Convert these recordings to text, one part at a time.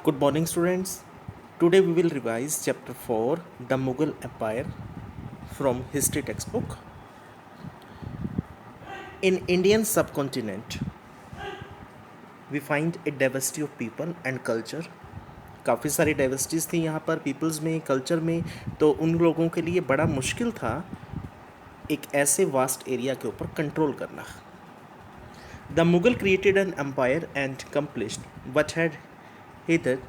Good morning, students. Today we will revise Chapter 4 The Mughal Empire from History textbook. In Indian subcontinent, we find a diversity of people and culture. काफ़ी सारी diversities थी यहाँ पर peoples में culture में। तो उन लोगों के लिए बड़ा मुश्किल था एक ऐसे वास्ट एरिया के ऊपर कंट्रोल करना। The Mughal created an empire and accomplished what had hitherto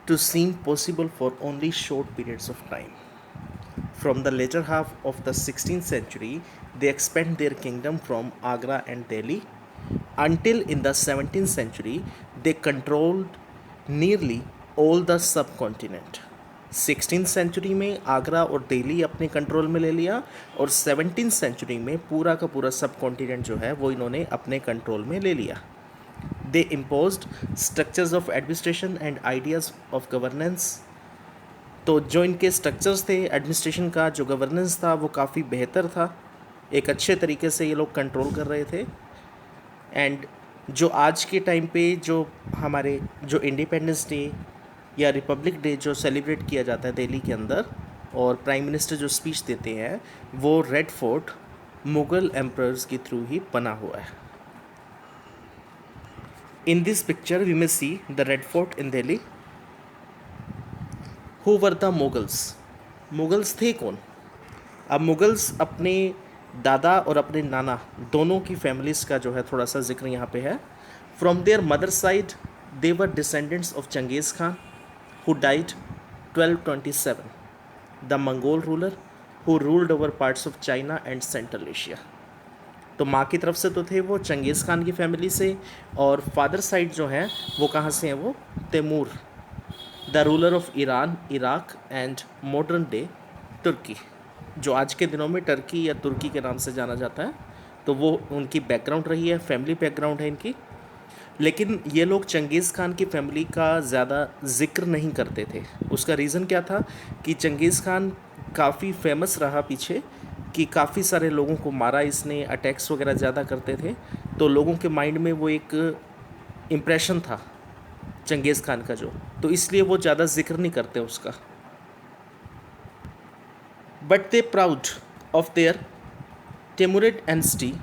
to seem possible for only short periods of time. From the later half of the 16th century, they expanded their kingdom from Agra and Delhi until in the 17th century they controlled nearly all the subcontinent. 16th century में आगरा और दिल्ली अपने control में ले लिया और 17th century में पूरा का पूरा सब कॉन्टिनेंट जो है वो इन्होंने अपने कंट्रोल में ले लिया। They imposed structures of administration and ideas of governance. तो जो इनके स्ट्रक्चर्स थे एडमिनिस्ट्रेशन का, जो गवर्नेंस था वो काफ़ी बेहतर था। एक अच्छे तरीके से ये लोग कंट्रोल कर रहे थे। एंड जो आज के टाइम पे जो हमारे जो इंडिपेंडेंस डे या रिपब्लिक डे जो सेलिब्रेट किया जाता है दिल्ली के अंदर और प्राइम मिनिस्टर जो स्पीच देते हैं वो रेड फोर्ट मुग़ल एम्परर्स के थ्रू ही बना हुआ है। In this picture we may see the Red Fort in Delhi. Who were the Mughals? Mughals थे कौन? अब मुगल्स अपने दादा और अपने नाना दोनों की फैमिलीज़ का जो है थोड़ा सा जिक्र यहाँ पे है। From there mother side they were descendants of Changez Khan who died 1227, the Mongol ruler who ruled over parts of China and Central Asia. तो माँ की तरफ से तो थे वो चंगेज़ खान की फैमिली से और फादर साइड जो है वो कहाँ से हैं? वो Timur, the ruler of Iran, Iraq and modern day Turkey, जो आज के दिनों में टर्की या तुर्की के नाम से जाना जाता है। तो वो उनकी बैकग्राउंड रही है, फैमिली बैकग्राउंड है इनकी। लेकिन ये लोग चंगेज़ खान की फैमिली का ज़्यादा ज़िक्र नहीं करते थे। उसका रीज़न क्या था कि चंगेज़ खान काफ़ी फेमस रहा पीछे कि काफ़ी सारे लोगों को मारा इसने, अटैक्स वगैरह ज़्यादा करते थे। तो लोगों के माइंड में वो एक इम्प्रेशन था चंगेज़ खान का जो, तो इसलिए वो ज़्यादा ज़िक्र नहीं करते उसका। But they proud of their Timurid ancestry,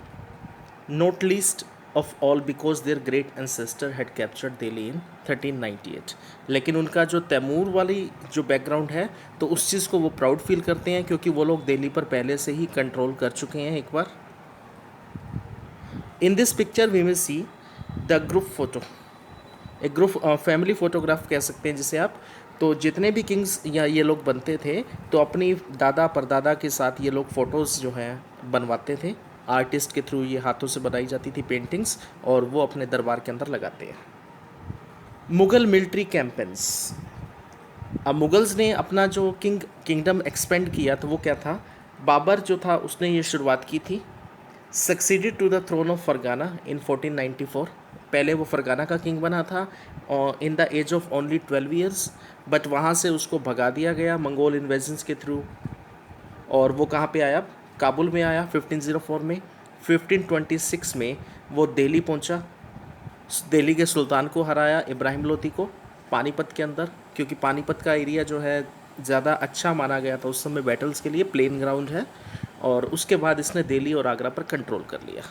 not least of all because their great ancestor had captured Delhi in 1398। लेकिन उनका जो तैमूर वाली जो बैकग्राउंड है तो उस चीज़ को वो प्राउड फील करते हैं क्योंकि वो लोग दिल्ली पर पहले से ही कंट्रोल कर चुके हैं एक बार। In this picture we will see the group photo, एक ग्रुप फैमिली फ़ोटोग्राफ कह सकते हैं जिसे आप। तो जितने भी किंग्स या ये लोग बनते थे तो अपनी दादा परदादा के साथ ये लोग फ़ोटोज़ जो हैं बनवाते थे। आर्टिस्ट के थ्रू ये हाथों से बनाई जाती थी पेंटिंग्स और वो अपने दरबार के अंदर लगाते हैं। Mughal military campaigns. अब मुग़ल्स ने अपना जो किंगडम एक्सपेंड किया तो वो क्या था? बाबर जो था उसने ये शुरुआत की थी। Succeeded to the throne of Fergana in 1494। पहले वो फरगाना का किंग बना था और in the age of only 12 years, but वहाँ से उसको भगा दिया गया मंगोल इन्वेजन्स के थ्रू। और वो कहाँ पे आया? काबुल में आया 1504 में। 1526 में वो दिल्ली पहुँचा, दिल्ली के सुल्तान को हराया, इब्राहिम लोदी को, पानीपत के अंदर, क्योंकि पानीपत का एरिया जो है ज़्यादा अच्छा माना गया था उस समय बैटल्स के लिए, प्लेन ग्राउंड है। और उसके बाद इसने दिल्ली और आगरा पर कंट्रोल कर लिया।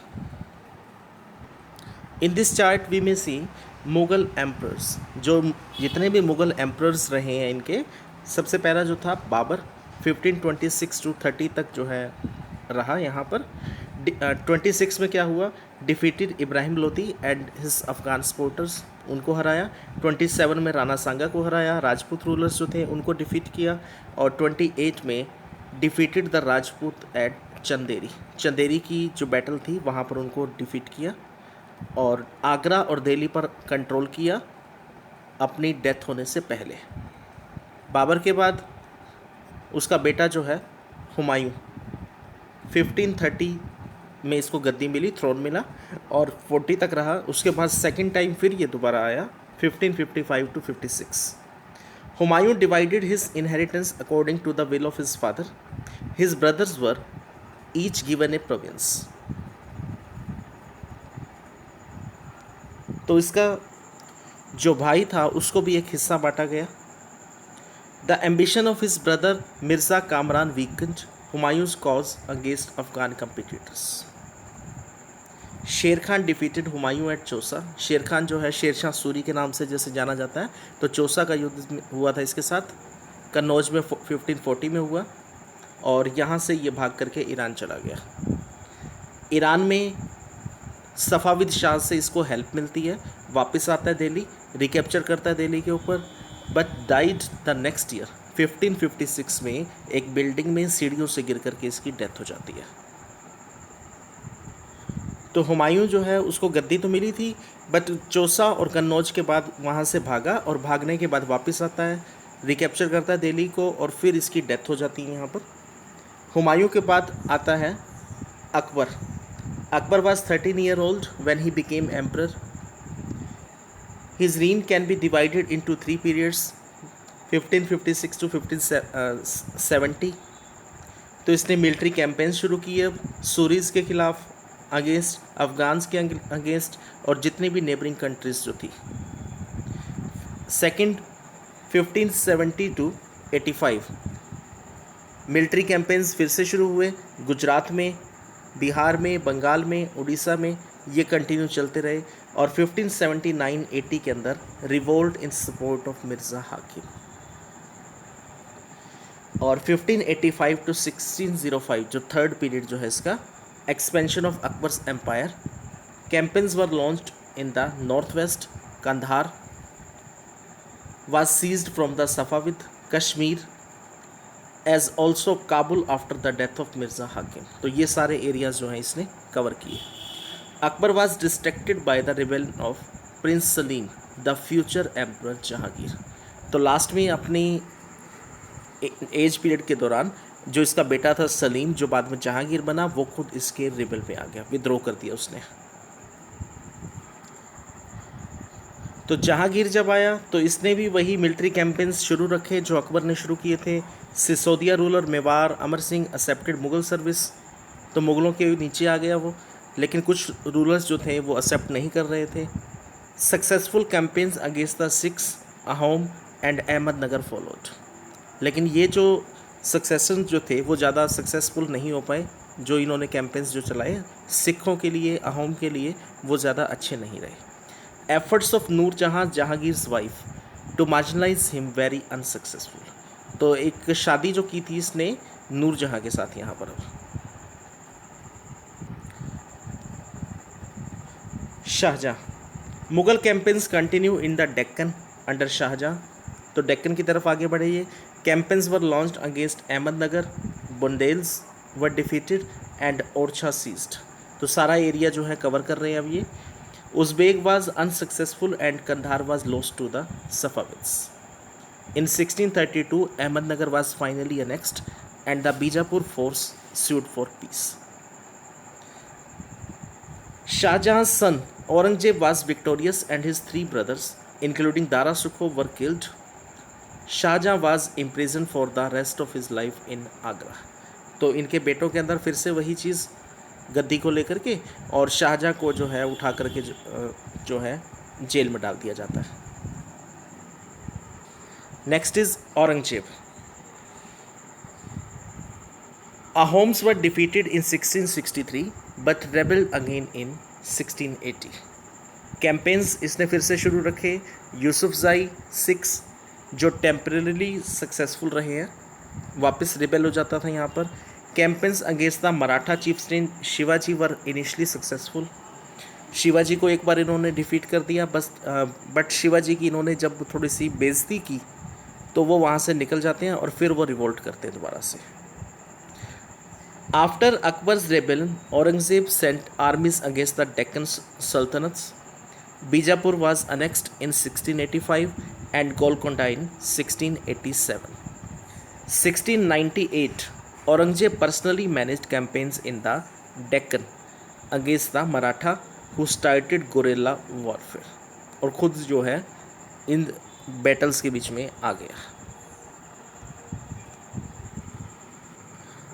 इन दिस चार्ट वी में सी मुग़ल एम्परर्स, जो जितने भी मुग़ल एम्परर्स रहे हैं इनके, सबसे पहला जो था बाबर 1526 टू 30 तक जो है रहा यहाँ पर। 26 में क्या हुआ? Defeated Ibrahim Lodi and his Afghan supporters, उनको हराया। 27 में राणा सांगा को हराया, राजपूत रूलर्स जो थे उनको डिफीट किया। और 28 में defeated the Rajput at Chanderi, Chanderi की जो बैटल थी वहाँ पर उनको डिफीट किया। और आगरा और दिल्ली पर कंट्रोल किया अपनी डेथ होने से पहले। बाबर के बाद उसका बेटा जो है हुमायूं, 1530 में इसको गद्दी मिली, थ्रोन मिला और 40 तक रहा। उसके बाद सेकंड टाइम फिर ये दोबारा आया 1555 to 56। Humayun divided his inheritance according to the will of his father. His brothers were each given a province. तो इसका जो भाई था उसको भी एक हिस्सा बांटा गया। The ambition of his brother Mirza Kamran weekend Humayun's cause against Afghan competitors. शेर खान डिफीटेड हुमायूं एट चौसा। शेर खान जो है शेरशाह सूरी के नाम से जैसे जाना जाता है, तो चौसा का युद्ध हुआ था इसके साथ, कन्नौज में 1540 में हुआ, और यहाँ से ये भाग करके ईरान चला गया। ईरान में सफ़ाविद शाह से इसको हेल्प मिलती है, वापस आता है दिल्ली, रिकैप्चर करता है दिल्ली के ऊपर, but died the next year 1556 में एक बिल्डिंग में सीढ़ियों से गिर करके इसकी डेथ हो जाती है। तो हुमायूं जो है उसको गद्दी तो मिली थी, बट चौसा और कन्नौज के बाद वहाँ से भागा, और भागने के बाद वापस आता है, रिकैप्चर करता है दिल्ली को, और फिर इसकी डेथ हो जाती है यहाँ पर। हुमायूं के बाद आता है Akbar. Akbar was 13 year old when he became emperor. His reign can be divided into three periods, 1556 to 1570। तो इसने मिलिट्री कैंपेन शुरू किए सूरीज के खिलाफ, अगेंस्ट अफगान्स के अगेंस्ट, और जितनी भी नेबरिंग कंट्रीज जो थी। सेकंड 1570 टू 85 मिलिट्री कैंपेन्स फिर से शुरू हुए, गुजरात में, बिहार में, बंगाल में, उड़ीसा में, ये कंटिन्यू चलते रहे, और 1579-80 के अंदर revolt in support of Mirza हाकिम। और 1585 टू 1605 जो थर्ड पीरियड जो है इसका, expansion of Akbar's empire. Campaigns were launched in the north west, Kandahar was seized from the Safavid, Kashmir, as also Kabul after the death of Mirza Hakim. तो ये सारे एरियाज़ जो हैं इसने कवर किए। Akbar was distracted by the rebellion of Prince Salim, the future emperor Jahangir. तो last में अपनी एज पीरियड के दौरान जो इसका बेटा था सलीम, जो बाद में जहांगीर बना, वो खुद इसके रिबेल में आ गया, विद्रोह कर दिया उसने। तो जहांगीर जब आया तो इसने भी वही मिलिट्री कैंपेन्स शुरू रखे जो अकबर ने शुरू किए थे। Sisodia ruler Mewar Amar Singh accepted Mughal service, तो मुगलों के नीचे आ गया वो, लेकिन कुछ रूलर्स जो थे वो एक्सेप्ट नहीं कर रहे थे। Successful campaigns against the Sikhs, Ahom and Ahmednagar followed, लेकिन ये जो सक्सेशन जो थे वो ज़्यादा सक्सेसफुल नहीं हो पाए। जो इन्होंने कैंपेन्स जो चलाए सिखों के लिए, अहोम के लिए, वो ज़्यादा अच्छे नहीं रहे। Efforts of Nur Jahan Jahangir's wife to marginalise him very unsuccessful. तो एक शादी जो की थी इसने नूरजहां के साथ यहाँ पर। Shah Jahan, Mughal campaigns continue in the Deccan under Shah Jahan. तो डेक्कन की तरफ आगे बढ़े ये। Campaigns were launched against Ahmadnagar, Bundelas were defeated and Orchha seized. तो सारा एरिया जो है कवर कर रहे हैं अब ये। Uzbek was unsuccessful and Kandahar was lost to the Safavids. In 1632, Ahmednagar was finally annexed and the Bijapur force sued for peace. Shah Jahan's son Aurangzeb was victorious and his three brothers, including Dara Sukho, were killed. Shah Jahan was imprisoned for the rest of his life in Agra. तो इनके बेटों के अंदर फिर से वही चीज़ गद्दी को लेकर के, और शाहजहाँ को जो है उठा करके जो है जेल में डाल दिया जाता है। Next is Aurangzeb. Ahoms were defeated in 1663 but rebelled again in 1680। Campaigns इसने फिर से शुरू रखे। यूसुफजाई सिक्स जो टेम्परेली सक्सेसफुल रहे हैं, वापस रिबेल हो जाता था यहाँ पर। Campaigns against the Maratha chieftain Shivaji were initially successful. Shivaji को एक बार इन्होंने डिफीट कर दिया बस, बट शिवाजी की इन्होंने जब थोड़ी सी बेइज्जती की तो वो वहाँ से निकल जाते हैं और फिर वो रिवोल्ट करते हैं दोबारा से। After Akbar's rebellion Aurangzeb sent armies against the Deccan sultanates. Bijapur was annexed in 1685 and Golconda in 1687। 1698 Aurangzeb personally managed campaigns in the Deccan against the Maratha who started guerrilla warfare, और खुद जो है इन बैटल्स के बीच में आ गया।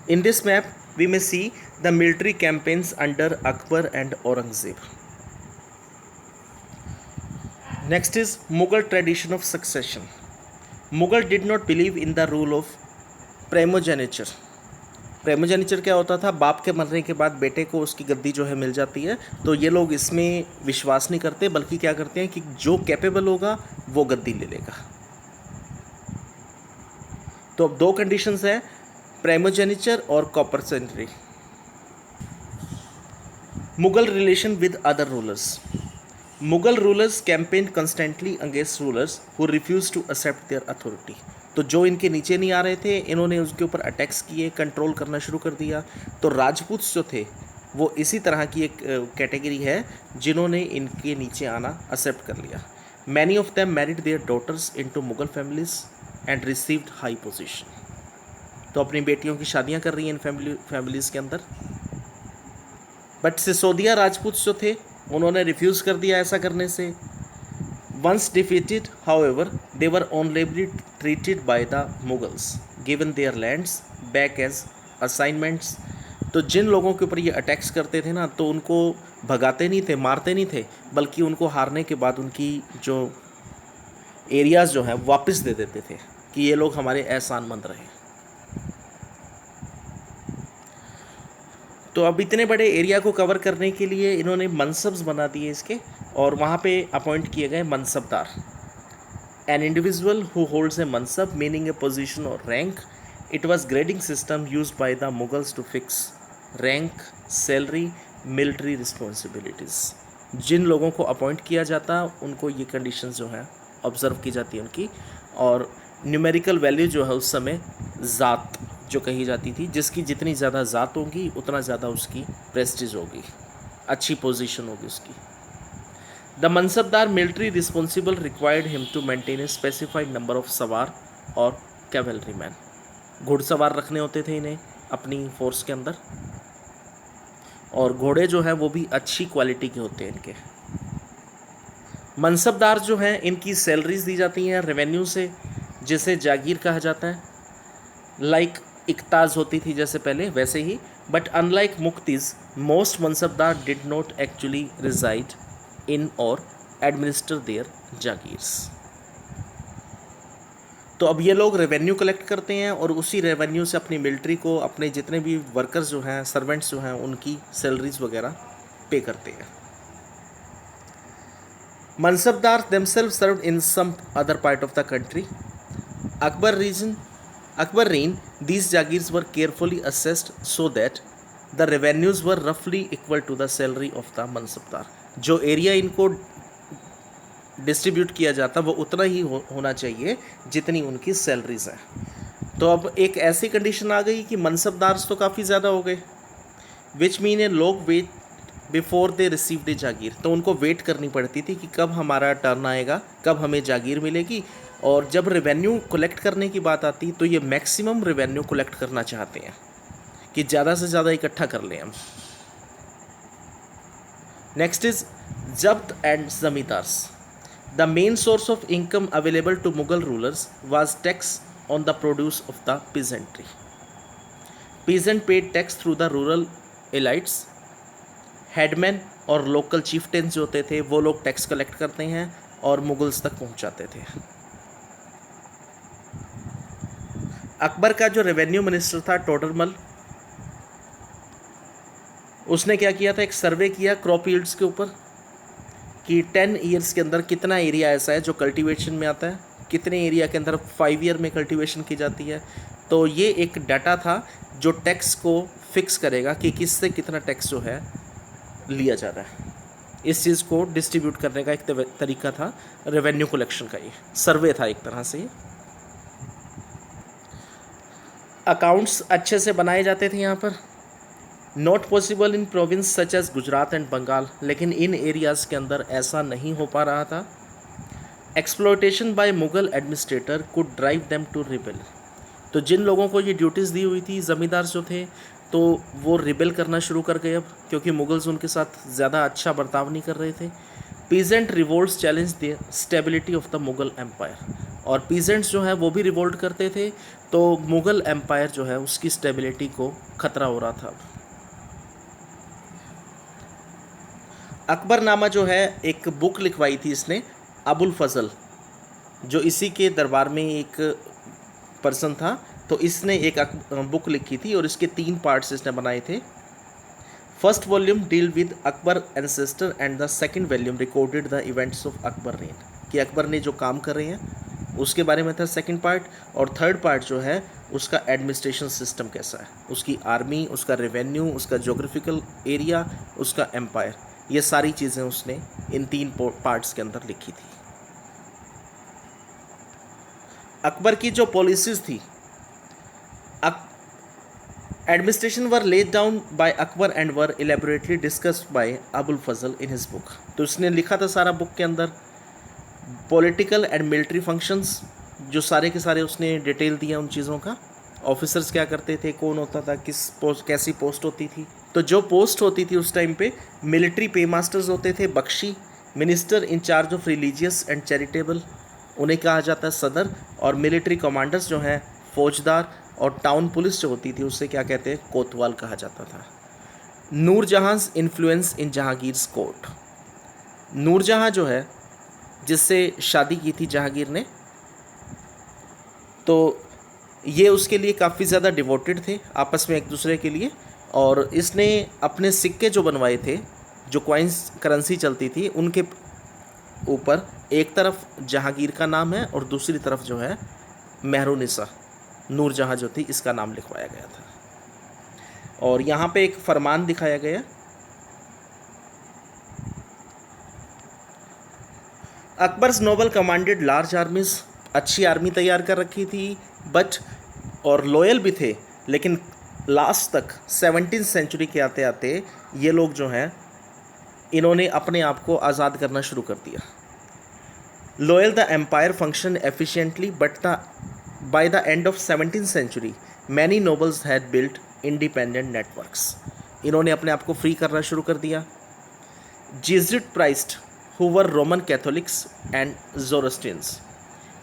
In this map we may see the military campaigns under Akbar and Aurangzeb. Next is Mughal tradition of succession. Mughal did not believe in the rule of primogeniture. Primogeniture क्या होता था, बाप के मरने के बाद बेटे को उसकी गद्दी जो है मिल जाती है. तो ये लोग इसमें विश्वास नहीं करते, बल्कि क्या करते हैं कि जो कैपेबल होगा वो गद्दी ले लेगा. तो अब दो कंडीशंस हैं, प्रेमोजेनिचर और coparcenary. Mughal relation with other rulers. Mughal rulers campaign constantly against rulers who refuse to accept their authority. तो जो इनके नीचे नहीं आ रहे थे, इन्होंने उसके ऊपर अटैक्स किए, कंट्रोल करना शुरू कर दिया. तो राजपूत जो थे वो इसी तरह की एक कैटेगरी है जिन्होंने इनके नीचे आना एक्सेप्ट कर लिया. Many of them married their daughters into Mughal families and received high position. तो अपनी बेटियों की शादियां कर रही हैं इन फैमिलीज के अंदर. बट सिसोदिया राजपूत जो थे उन्होंने रिफ्यूज़ कर दिया ऐसा करने से. Once defeated however they were honourably treated by the Mughals, given their lands back as assignments. तो जिन लोगों के ऊपर ये अटैक्स करते थे ना, तो उनको भगाते नहीं थे, मारते नहीं थे, बल्कि उनको हारने के बाद उनकी जो एरियाज़ जो हैं वापस दे देते थे कि ये लोग हमारे एहसानमंद रहे. तो अब इतने बड़े एरिया को कवर करने के लिए इन्होंने मनसब्स बना दिए इसके, और वहाँ पे अपॉइंट किए गए mansabdar. An individual who holds a mansab meaning a position और rank. It was grading system used by the Mughals to fix rank, salary, military responsibilities. जिन लोगों को अपॉइंट किया जाता उनको ये कंडीशंस जो है ऑब्जर्व की जाती है उनकी. और न्यूमेरिकल वैल्यू जो है उस समय ज़ात जो कही जाती थी, जिसकी जितनी ज़्यादा ज़ात होगी उतना ज़्यादा उसकी प्रेस्टीज होगी, अच्छी पोजीशन होगी उसकी. The mansabdar military responsible required him to maintain a specified number of sawar और कैवलरी मैन. घुड़सवार रखने होते थे इन्हें अपनी फोर्स के अंदर, और घोड़े जो हैं वो भी अच्छी क्वालिटी के होते हैं इनके. मनसबदार जो हैं इनकी सैलरीज दी जाती हैं रेवेन्यू से, जिसे जागीर कहा जाता है. लाइक इकताज होती थी जैसे पहले वैसे ही. But unlike muqtis, most mansabdar did not actually reside in और एडमिनिस्टर देयर जागीर्स. तो अब ये लोग रेवेन्यू कलेक्ट करते हैं और उसी रेवेन्यू से अपनी मिलिट्री को, अपने जितने भी वर्कर्स जो हैं, सर्वेंट्स जो हैं, उनकी सैलरीज वगैरह पे करते हैं. Mansabdar themselves served in some other part of the country. Akbar reign, these jagirs were carefully assessed so that the revenues were roughly equal to the salary of the mansabdar. जो area इनको distribute किया जाता वो उतना ही होना चाहिए जितनी उनकी सैलरीज हैं. तो अब एक ऐसी कंडीशन आ गई कि मनसबदार तो काफ़ी ज़्यादा हो गए, विच mean a long wait before they received a jagir. तो उनको वेट करनी पड़ती थी कि कब हमारा टर्न आएगा, कब हमें जागीर मिलेगी. और जब रेवेन्यू कलेक्ट करने की बात आती तो ये मैक्सिमम रेवेन्यू कलेक्ट करना चाहते हैं कि ज़्यादा से ज़्यादा इकट्ठा कर लें हम. Next is zabt and zamindars. The main source of income available to Mughal rulers was tax on the produce of the peasantry. Peasant paid tax through the rural elites. Headman और लोकल चीफटेन्स जो होते थे वो लोग टैक्स कलेक्ट करते हैं और Mughals तक पहुंचाते थे. अकबर का जो रेवेन्यू मिनिस्टर था टोडरमल, उसने क्या किया था, एक सर्वे किया क्रॉप यील्ड्स के ऊपर कि 10 ईयर्स के अंदर कितना एरिया ऐसा है जो कल्टीवेशन में आता है, कितने एरिया के अंदर 5 ईयर में कल्टीवेशन की जाती है. तो ये एक डाटा था जो टैक्स को फिक्स करेगा कि किससे कितना टैक्स जो है लिया जा रहा है. इस चीज़ को डिस्ट्रीब्यूट करने का एक तरीका था रेवेन्यू कलेक्शन का. ये सर्वे था एक तरह से. अकाउंट्स अच्छे से बनाए जाते थे यहाँ पर. Not possible in province such as Gujarat and Bengal. लेकिन इन एरियाज़ के अंदर ऐसा नहीं हो पा रहा था. Exploitation by Mughal administrator could drive them to rebel. तो जिन लोगों को ये ड्यूटीज़ दी हुई थी, ज़मींदार जो थे, तो वो रिबेल करना शुरू कर गए अब, क्योंकि मुगल्स उनके साथ ज़्यादा अच्छा बर्ताव नहीं कर रहे थे. Peasant revolts challenge the stability of the Mughal empire. और पीजेंट्स जो है वो भी रिवोल्ट करते थे, तो मुगल एम्पायर जो है उसकी स्टेबिलिटी को खतरा हो रहा था. अकबरनामा जो है एक बुक लिखवाई थी इसने अबुल फजल, जो इसी के दरबार में एक पर्सन था, तो इसने एक बुक लिखी थी और इसके 3 पार्ट्स इसने बनाए थे। First volume deal with Akbar ancestor and the second volume recorded the events of Akbar rain, कि अकबर ने जो काम कर रहे हैं उसके बारे में था सेकंड पार्ट। और थर्ड पार्ट जो है उसका एडमिनिस्ट्रेशन सिस्टम कैसा है, उसकी आर्मी, उसका रेवेन्यू, उसका जोग्राफिकल एरिया, उसका एम्पायर, ये सारी चीज़ें उसने इन 3 पार्ट्स के अंदर लिखी थी। अकबर की जो पॉलिसीज़ थी, administration were laid down by Akbar and were elaborately discussed by Abul Fazl in his book. तो उसने लिखा था सारा बुक के अंदर, पॉलिटिकल एंड मिलिट्री फंक्शंस जो सारे के सारे उसने डिटेल दिया उन चीज़ों का, ऑफिसर्स क्या करते थे, कौन होता था, किस पोस्ट, कैसी पोस्ट होती थी। तो जो पोस्ट होती थी उस टाइम पे, मिलिट्री पे मास्टर्स होते थे Bakhshi, minister in charge of religious and charitable उन्हें कहा जाता है सदर, और मिलिट्री कमांडर्स जो हैं फौजदार, और टाउन पुलिस जो होती थी उससे क्या कहते हैं, कोतवाल कहा जाता था। Nur Jahan influence in Jahangir's court, Nur Jahan जो है जिससे शादी की थी जहांगीर ने, तो ये उसके लिए काफ़ी ज़्यादा डिवोटेड थे आपस में एक दूसरे के लिए। और इसने अपने सिक्के जो बनवाए थे, जो कॉइन्स करेंसी चलती थी, उनके ऊपर एक तरफ जहांगीर का नाम है और दूसरी तरफ जो है मेहरुनिसा, नूरजहां जो थी, इसका नाम लिखवाया गया था। और यहाँ पे एक फरमान दिखाया गया, Akbar's noble commanded large armies, अच्छी आर्मी तैयार कर रखी थी, बट और लॉयल भी थे, लेकिन लास्ट तक 17वीं सेंचुरी के आते आते ये लोग जो हैं इन्होंने अपने आप को आज़ाद करना शुरू कर दिया। Loyal the empire function efficiently, but by the end of 17वीं century many nobles had built independent networks, इन्होंने अपने आप को फ्री करना शुरू कर दिया। Jesuit priest who were Roman Catholics and Zoroastrians.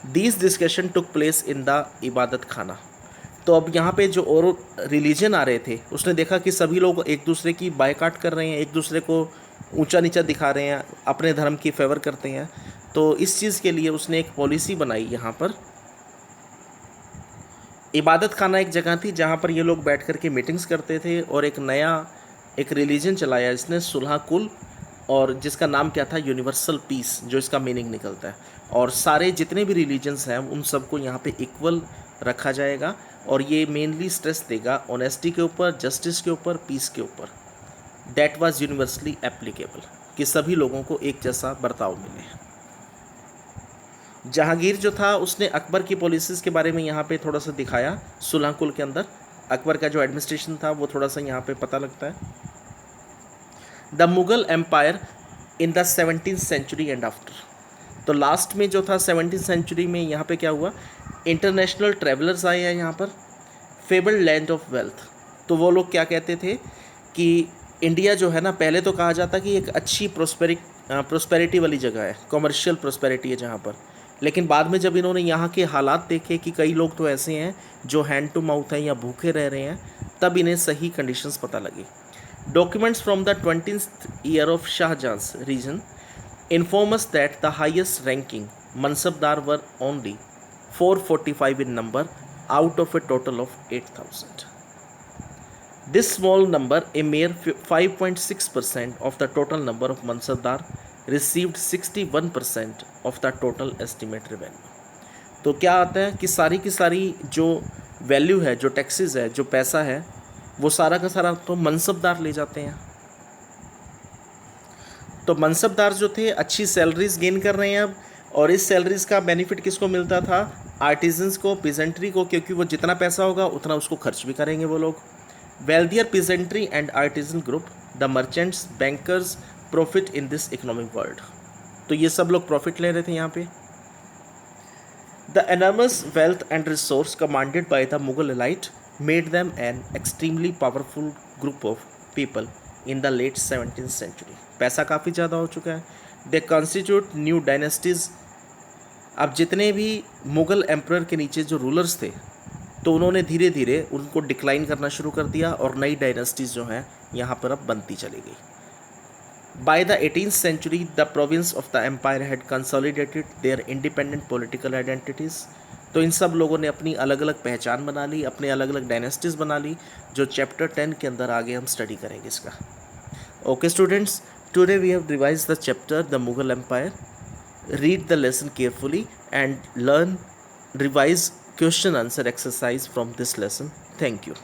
These discussion took place in the इबादत खाना। तो अब यहाँ पे जो और रिलीजन आ रहे थे, उसने देखा कि सभी लोग एक दूसरे की बायकाट कर रहे हैं, एक दूसरे को ऊंचा नीचा दिखा रहे हैं, अपने धर्म की फेवर करते हैं। तो इस चीज़ के लिए उसने एक पॉलिसी बनाई यहाँ पर। इबादत खाना एक जगह थी जहाँ पर ये लोग बैठ कर के मीटिंग्स करते थे, और एक नया एक रिलीजन चलाया इसने, सुलह कुल, और जिसका नाम क्या था, यूनिवर्सल पीस, जो इसका मीनिंग निकलता है। और सारे जितने भी रिलीजन्स हैं उन सबको यहाँ पे इक्वल रखा जाएगा, और ये मेनली स्ट्रेस देगा ऑनेस्टी के ऊपर, जस्टिस के ऊपर, पीस के ऊपर। दैट वाज यूनिवर्सली एप्लीकेबल, कि सभी लोगों को एक जैसा बर्ताव मिले। जहांगीर जो था उसने अकबर की पॉलिसीज़ के बारे में यहाँ पे थोड़ा सा दिखाया। सुलह कुल के अंदर अकबर का जो एडमिनिस्ट्रेशन था वो थोड़ा सा यहाँ पे पता लगता है। The Mughal empire in the 17वीं सेंचुरी एंड आफ्टर, तो लास्ट में जो था 17वीं सेंचुरी में यहाँ पे क्या हुआ, इंटरनेशनल ट्रैवलर्स आए हैं यहाँ पर, फेबल्ड लैंड ऑफ वेल्थ। तो वो लोग क्या कहते थे कि इंडिया जो है ना, पहले तो कहा जाता कि एक अच्छी प्रोस्पेरिटी वाली जगह है, कॉमर्शियल प्रोस्पेरिटी है जहाँ पर, लेकिन बाद में जब इन्होंने यहाँ के हालात देखे कि कई लोग तो ऐसे हैं जो हैंड टू माउथ हैं या भूखे रह रहे हैं, तब इन्हें सही कंडीशंस पता लगी। Documents from the 20th year of Shahjahan's region inform us that the highest ranking Mansabdar were only 445 in number out of a total of 8,000. This small number, a mere 5.6% of the total number of Mansabdar, received 61% of the total estimate revenue. तो क्या आता है कि सारी की सारी जो value है, जो टैक्सेस है, जो पैसा है, वो सारा का सारा तो मनसबदार ले जाते हैं। तो मनसबदार जो थे अच्छी सैलरीज गेन कर रहे हैं अब, और इस सैलरीज का बेनिफिट किसको मिलता था, आर्टिजन्स को, पिजेंट्री को, क्योंकि वो जितना पैसा होगा उतना उसको खर्च भी करेंगे वो लोग। Wealthier peasantry and artisan group, the merchants, bankers profit in this economic world, तो ये सब लोग प्रॉफिट ले रहे थे यहाँ पे। The enormous wealth and resource commanded by the Mughal elite made them an extremely powerful group of people in the late 17th century. पैसा काफ़ी ज़्यादा हो चुका है। They constitute new dynasties. अब जितने भी मुग़ल एम्परर के नीचे जो रूलर्स थे, तो उन्होंने धीरे धीरे उनको डिक्लाइन करना शुरू कर दिया, और नई डायनेस्टीज़ जो हैं यहाँ पर अब बनती चली गई। By the 18th century, the province of the empire had consolidated their independent political identities. तो इन सब लोगों ने अपनी अलग अलग पहचान बना ली, अपने अलग अलग डायनेस्टीज बना ली, जो चैप्टर 10 के अंदर आगे हम स्टडी करेंगे इसका. Okay students, today we have revise the chapter the Mughal empire. Read the lesson carefully and learn, revise question answer exercise from this lesson. Thank you.